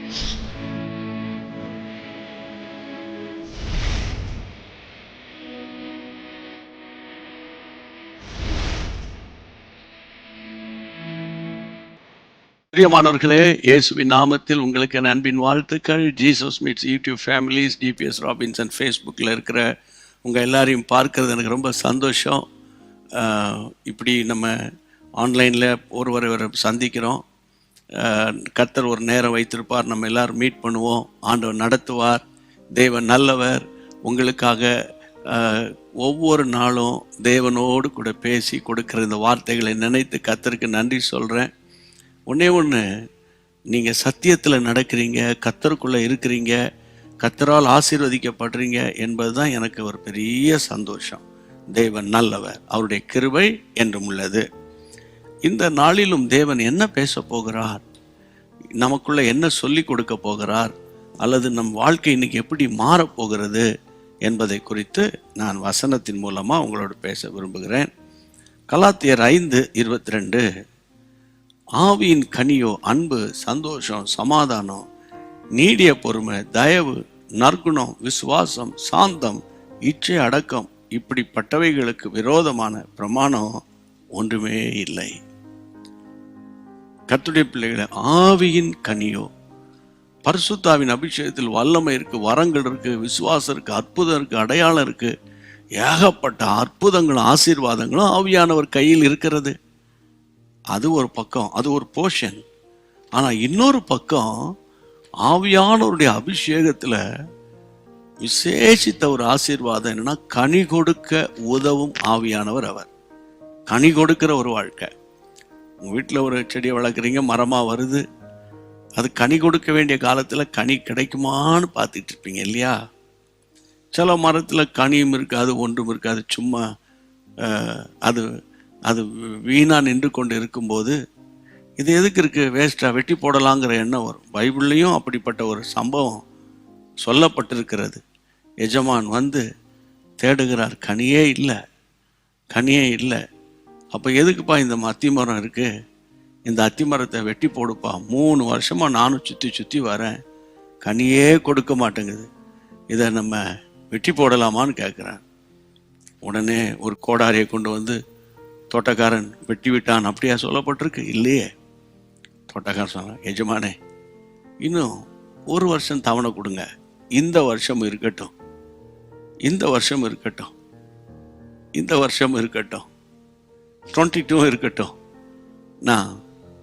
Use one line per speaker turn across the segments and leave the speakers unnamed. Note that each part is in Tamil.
பிரியமானவர்களே, இயேசுவின் நாமத்தில் உங்களுக்கு என் அன்பின் வாழ்த்துக்கள். Jesus meets YouTube families, DPS Robinson ஃபேஸ்புக்கில் இருக்கிற உங்கள் எல்லாரையும் பார்க்கறது எனக்கு ரொம்ப சந்தோஷம். இப்படி நம்ம ஆன்லைனில் ஒருவரை சந்திக்கிறோம். கர்த்தர் ஒரு நேரம் வைத்திருப்பார், நம்ம எல்லோரும் மீட் பண்ணுவோம். ஆண்டவர் நடத்துவார். தேவன் நல்லவர். உங்களுக்காக ஒவ்வொரு நாளும் தேவனோடு கூட பேசி கொடுக்குற இந்த வார்த்தைகளை நினைத்து கர்த்தருக்கு நன்றி சொல்கிறேன். ஒன்று, நீங்கள் சத்தியத்தில் நடக்கிறீங்க, கர்த்தருக்குள்ளே இருக்கிறீங்க, கர்த்தரால் ஆசீர்வதிக்கப்படுறீங்க என்பது தான் எனக்கு ஒரு பெரிய சந்தோஷம். தேவன் நல்லவர், அவருடைய கிருபை என்றும் உள்ளது. இந்த நாளிலும் தேவன் என்ன பேச போகிறார், நமக்குள்ள என்ன சொல்லி கொடுக்க போகிறார், அல்லது நம் வாழ்க்கை இன்னைக்கு எப்படி மாறப்போகிறது என்பதை குறித்து நான் வசனத்தின் மூலமாக உங்களோடு பேச விரும்புகிறேன். கலாத்தியர் 5:22, ஆவியின் கனியோ அன்பு, சந்தோஷம், சமாதானம், நீடிய பொறுமை, தயவு, நற்குணம், விசுவாசம், சாந்தம், இச்சை அடக்கம், இப்படிப்பட்டவைகளுக்கு விரோதமான பிரமாணம் ஒன்றுமே இல்லை. கர்த்தருடைய பிள்ளைகளை, ஆவியின் கனியோ, பரிசுத்தாவின் அபிஷேகத்தில் வல்லமை இருக்கு, வரங்கள் இருக்கு, விசுவாசம் இருக்கு, அற்புதம் இருக்கு, அடையாளம் இருக்கு, ஏகப்பட்ட அற்புதங்களும் ஆசீர்வாதங்களும் ஆவியானவர் கையில் இருக்கிறது. அது ஒரு பக்கம், அது ஒரு போர்ஷன். ஆனால் இன்னொரு பக்கம், ஆவியானவருடைய அபிஷேகத்தில் விசேஷித்த ஒரு ஆசீர்வாதம் என்னன்னா, கனி கொடுக்க உதவும் ஆவியானவர் அவர். கனி கொடுக்கிற ஒரு வாழ்க்கை. உங்கள் வீட்டில் ஒரு செடியை வளர்க்குறீங்க, மரமாக வருது, அது கனி கொடுக்க வேண்டிய காலத்தில் கனி கிடைக்குமான்னு பார்த்துட்டு இருப்பீங்க இல்லையா? சில மரத்தில் கனியும் இருக்காது, ஒன்றும் இருக்காது, சும்மா அது அது வீணாக நின்று கொண்டு இருக்கும்போது இது எதுக்கு இருக்குது, வேஸ்ட்டாக வெட்டி போடலாங்கிற எண்ணம் வரும். பைபிள்லேயும் அப்படிப்பட்ட ஒரு சம்பவம் சொல்லப்பட்டிருக்கிறது. எஜமான் வந்து தேடுகிறார், கனியே இல்லை, கனியே இல்லை. அப்போ எதுக்குப்பா இந்த அத்திமரம் இருக்குது, இந்த அத்திமரத்தை வெட்டி போடுப்பா, 3 வருஷமாக நானும் சுற்றி சுற்றி வரேன், கனியே கொடுக்க மாட்டேங்குது, இதை நம்ம வெட்டி போடலாமான்னு கேட்குறேன். உடனே ஒரு கோடாரியை கொண்டு வந்து தோட்டக்காரன் வெட்டி விட்டான். அப்படியா சொல்லப்பட்டிருக்கு? இல்லையே. தோட்டக்காரன் சொன்னான், எஜமானே இன்னும் 1 வருஷம் தவணை கொடுங்க, இந்த வருஷம் இருக்கட்டும், இந்த வருஷம் இருக்கட்டும், இந்த வருஷம் இருக்கட்டும், 22 இருக்கட்டும், நான்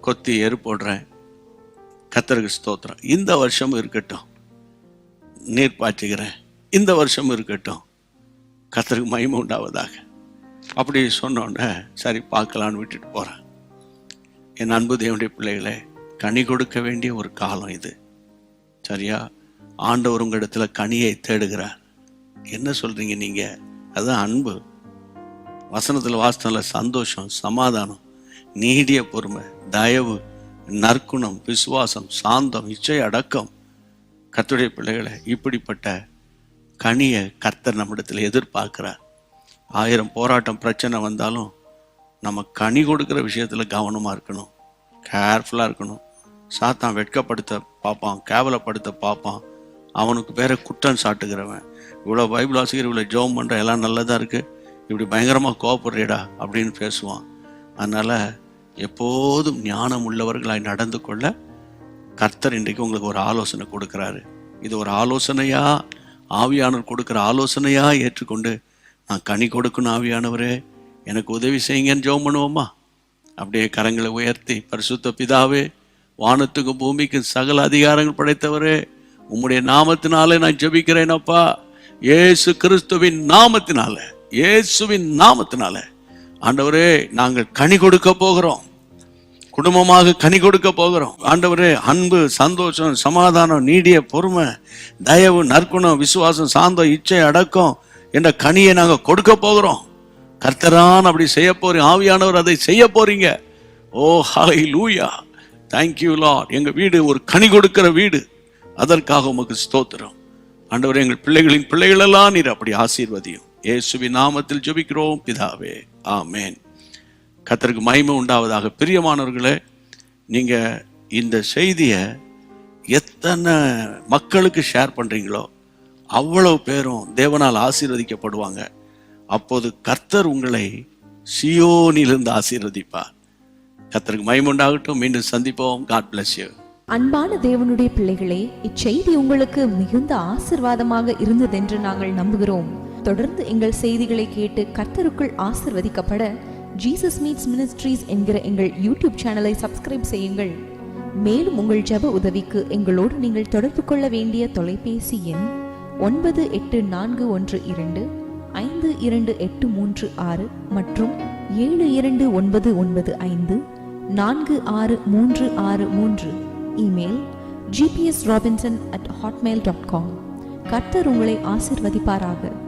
கொத்தி எரு போடுறேன், கர்த்தருக்கு ஸ்தோத்திரம், இந்த வருஷம் இருக்கட்டும், நீர் பாய்ச்சுகிறேன், இந்த வருஷம் இருக்கட்டும், கர்த்தருக்கு மகிமை உண்டாவதாக. அப்படி சொன்னோன்னே சரி பார்க்கலான்னு விட்டுட்டு போகிறேன். என் அன்பு தேவனுடைய பிள்ளைகளே, கனி கொடுக்க வேண்டிய ஒரு காலம் இது, சரியா? ஆண்டவர் உங்கள் இடத்துல கனியை தேடுகிறார். என்ன சொல்கிறீங்க நீங்கள்? அதுதான் அன்பு. வசனத்தில் வாசனல சந்தோஷம், சமாதானம், நீடிய பொறுமை, தயவு, நற்குணம், விசுவாசம், சாந்தம், இச்சை அடக்கம். கர்த்தருடைய பிள்ளைகளை, இப்படிப்பட்ட கனியை கர்த்தர் நம்மிடத்தில் எதிர்பார்க்கிறார். 1000 போராட்டம் பிரச்சனை வந்தாலும் நம்ம கனி கொடுக்குற விஷயத்தில் கவனமாக இருக்கணும், கேர்ஃபுல்லாக இருக்கணும். சாத்தான் வெட்கப்படுத்த பார்ப்பான், கேவலப்படுத்த பார்ப்பான், அவனுக்கு பேரை குற்றம் சாட்டுகிறவன். இவ்வளோ பைபிள் ஆசிரியர், இவ்வளோ ஜெபம் பண்ணுற, எல்லாம் நல்லதாக இருக்குது, இப்படி பயங்கரமாக கோபப்படுறியடா அப்படின்னு பேசுவான். அதனால் எப்போதும் ஞானம் உள்ளவர்களாய் நடந்து கொள்ள கர்த்தர் இன்றைக்கு உங்களுக்கு ஒரு ஆலோசனை கொடுக்குறாரு. இது ஒரு ஆலோசனையா, ஆவியானவர் கொடுக்குற ஆலோசனையா ஏற்றுக்கொண்டு நான் கனி கொடுக்கணும், ஆவியானவரே எனக்கு உதவி செய்யுங்கன்னு ஜெபம் பண்ணுவோமா? அப்படியே கரங்களை உயர்த்தி, பரிசுத்த பிதாவே, வானத்துக்கும் பூமிக்கும் சகல அதிகாரங்கள் படைத்தவரே, உம்முடைய நாமத்தினாலே நான் ஜெபிக்கிறேனப்பா, இயேசு கிறிஸ்துவின் நாமத்தினால, இயேசுவின் நாமத்தினால ஆண்டவரே நாங்கள் கனி கொடுக்க போகிறோம், குடும்பமாக கனி கொடுக்க போகிறோம். ஆண்டவரே, அன்பு, சந்தோஷம், சமாதானம், நீடிய பொறுமை, தயவு, நற்குணம், விசுவாசம், சாந்தம், இச்சை அடக்கம் என்ற கனியை நாங்கள் கொடுக்க போகிறோம். கர்த்தரான் அப்படி செய்ய போறீங்க, ஆவியானவர் அதை செய்ய போறீங்க. ஓ ஹல்லேலூயா, தேங்க்யூ லார்ட். எங்கள் வீடு ஒரு கனி கொடுக்கிற வீடு, அதற்காக உமக்கு ஸ்தோத்திரம். ஆண்டவரே, எங்கள் பிள்ளைகளின் பிள்ளைகளெல்லாம் நீர் அப்படி ஆசீர்வதியும். இயேசுவின் நாமத்தில் ஜெபிக்கிறோம் பிதாவே, ஆமேன். கர்த்தருக்கு மகிமை உண்டாவதாக. பிரியமானவர்களே, நீங்கள் இந்த செய்தியை எத்தனை மக்களுக்கு ஷேர் பண்ணுறீங்களோ அவ்வளவு பேரும் தேவனால் ஆசீர்வதிக்கப்படுவாங்க. அப்போது கர்த்தர் உங்களை சியோனிலிருந்து ஆசீர்வதிப்பார். கர்த்தருக்கு மகிமை உண்டாகட்டும். மீண்டும் சந்திப்போம். God bless you.
அன்பான தேவனுடைய பிள்ளைகளே, இச்செய்தி உங்களுக்கு மிகுந்த ஆசீர்வாதமாக இருந்ததென்று நாங்கள் நம்புகிறோம். தொடர்ந்து எங்கள் செய்திகளை கேட்டு கர்த்தருக்குள் ஆசீர்வதிக்கப்பட ஜீசஸ் மீட்ஸ் மினிஸ்ட்ரீஸ் என்கிற எங்கள் யூடியூப் சேனலை சப்ஸ்கிரைப் செய்யுங்கள். மேலும் உங்கள் ஜெப உதவிக்கு எங்களோடு நீங்கள் தொடர்பு கொள்ள வேண்டிய தொலைபேசி எண் 9842252836 மற்றும் 7299546363. Email gpsrobinson@hotmail.com. கர்த்தர் உங்களை ஆசீர்வதிப்பாராக.